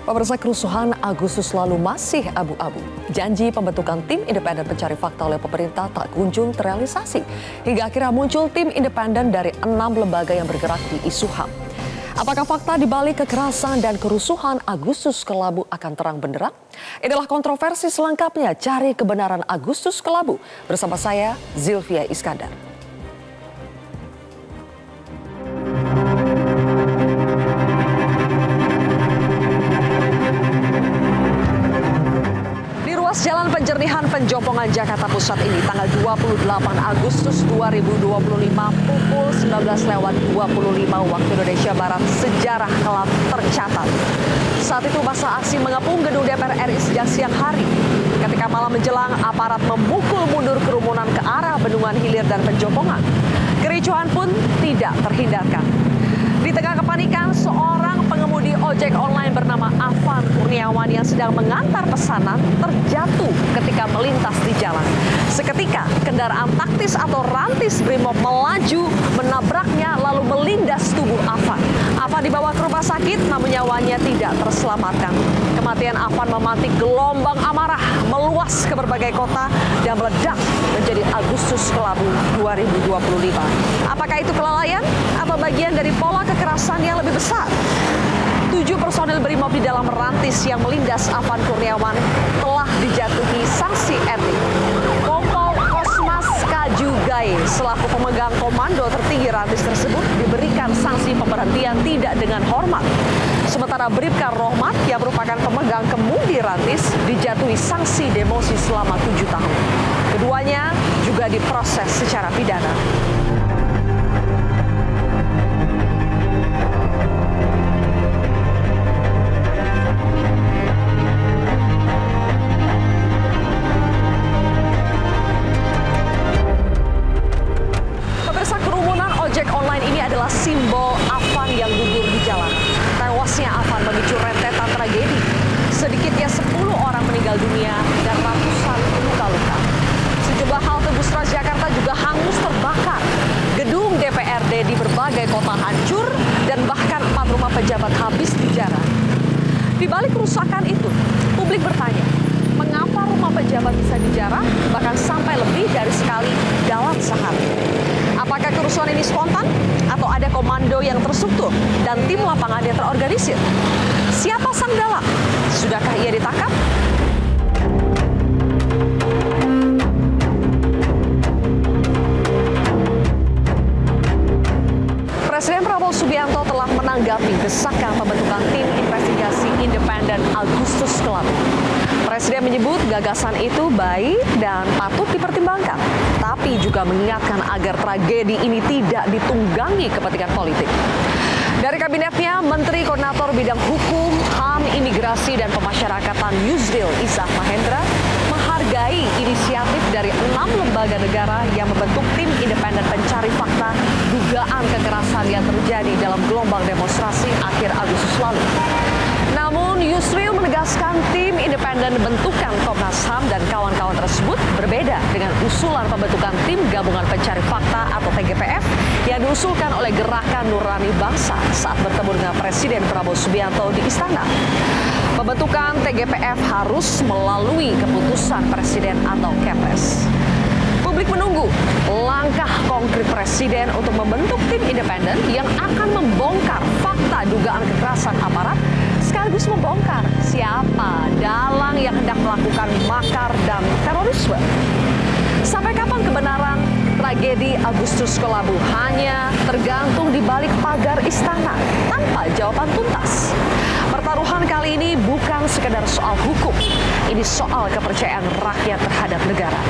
Pemirsa, kerusuhan Agustus lalu masih abu-abu. Janji pembentukan tim independen pencari fakta oleh pemerintah tak kunjung terrealisasi. Hingga akhirnya muncul tim independen dari 6 lembaga yang bergerak di isu HAM. Apakah fakta di balik kekerasan dan kerusuhan Agustus Kelabu akan terang benderang? Inilah kontroversi selengkapnya, cari kebenaran Agustus Kelabu. Bersama saya, Zilvia Iskandar. Jalan Penjernihan Penjompongan Jakarta Pusat ini tanggal 28 Agustus 2025 pukul 19.25 waktu Indonesia Barat sejarah kelam tercatat. Saat itu masa aksi mengepung gedung DPR RI sejak siang hari. Ketika malam menjelang, aparat memukul mundur kerumunan ke arah Bendungan Hilir dan Penjompongan. Kericuhan pun tidak terhindarkan. Di tengah kepanikan, seorang pengemudi ojek online bernama Afan Kurniawan yang sedang mengantar pesanan terjatuh ketika melintas di jalan. Seketika, kendaraan taktis atau rantis Brimob melaju, menabraknya lalu melindas tubuh Afan. Afan dibawa ke rumah sakit, namun nyawanya tidak terselamatkan. Kematian Afan memantik gelombang amarah meluas ke berbagai kota dan meledak menjadi Agustus Kelabu 2025. Apakah itu kelalaian atau bagian dari pola kekerasan yang lebih besar? 7 personil Brimob di dalam rantis yang melindas Afan Kurniawan telah dijatuhi sanksi etik. Kompol Kosmas Kajugai selaku pemegang komando tertinggi rantis tersebut diberikan sanksi pemberhentian tidak dengan hormat. Sementara Bribka Rohmat yang merupakan pemegang kemudi rantis dijatuhi sanksi demosi selama 7 tahun. Keduanya juga diproses secara pidana. Ojek online ini adalah simbol Afan yang gugur di jalan. Tewasnya Afan memicu rentetan tragedi. Sedikitnya 10 orang meninggal dunia dan ratusan luka-luka. Sejumlah halte bus Transjakarta juga hangus terbakar. Gedung DPRD di berbagai kota hancur dan bahkan 4 rumah pejabat habis dijarah. Di balik kerusakan itu, publik bertanya, mengapa rumah pejabat bisa dijarah bahkan sampai lebih dari sekali dalam sehari? Apakah kerusuhan ini spontan atau ada komando yang terstruktur dan tim lapangan yang terorganisir? Siapa sang dalang? Sudahkah ia ditangkap? Presiden Prabowo Subianto telah menanggapi desakan pembentukan tim investigasi independen Agustus Kelabu. Presiden menyebut gagasan itu baik dan patut dipertimbangkan, tapi juga mengingatkan agar tragedi ini tidak ditunggangi kepentingan politik. Dari kabinetnya, Menteri Koordinator Bidang Hukum, HAM, Imigrasi, dan Pemasyarakatan Yusril Izzah Mahendra menghargai inisiatif dari 6 lembaga negara yang membentuk tim independen pencari fakta dugaan kekerasan yang terjadi dalam gelombang demonstrasi akhir Agustus lalu. Namun Yusril menegaskan tim independen bentukan Komnas HAM dan kawan-kawan tersebut berbeda dengan usulan pembentukan tim gabungan pencari fakta atau TGPF yang diusulkan oleh Gerakan Nurani Bangsa saat bertemu dengan Presiden Prabowo Subianto di Istana. Pembentukan TGPF harus melalui keputusan Presiden atau Kepres. Publik menunggu langkah konkret Presiden untuk membentuk tim independen yang akan membongkar fakta dugaan kekerasan aparat, sekaligus membongkar siapa dalang yang hendak melakukan makar dan terorisme. Sampai kapan kebenaran tragedi Agustus Kelabu hanya tergantung di balik pagar istana tanpa jawaban tuntas? Pertaruhan kali ini bukan sekedar soal hukum, ini soal kepercayaan rakyat terhadap negara.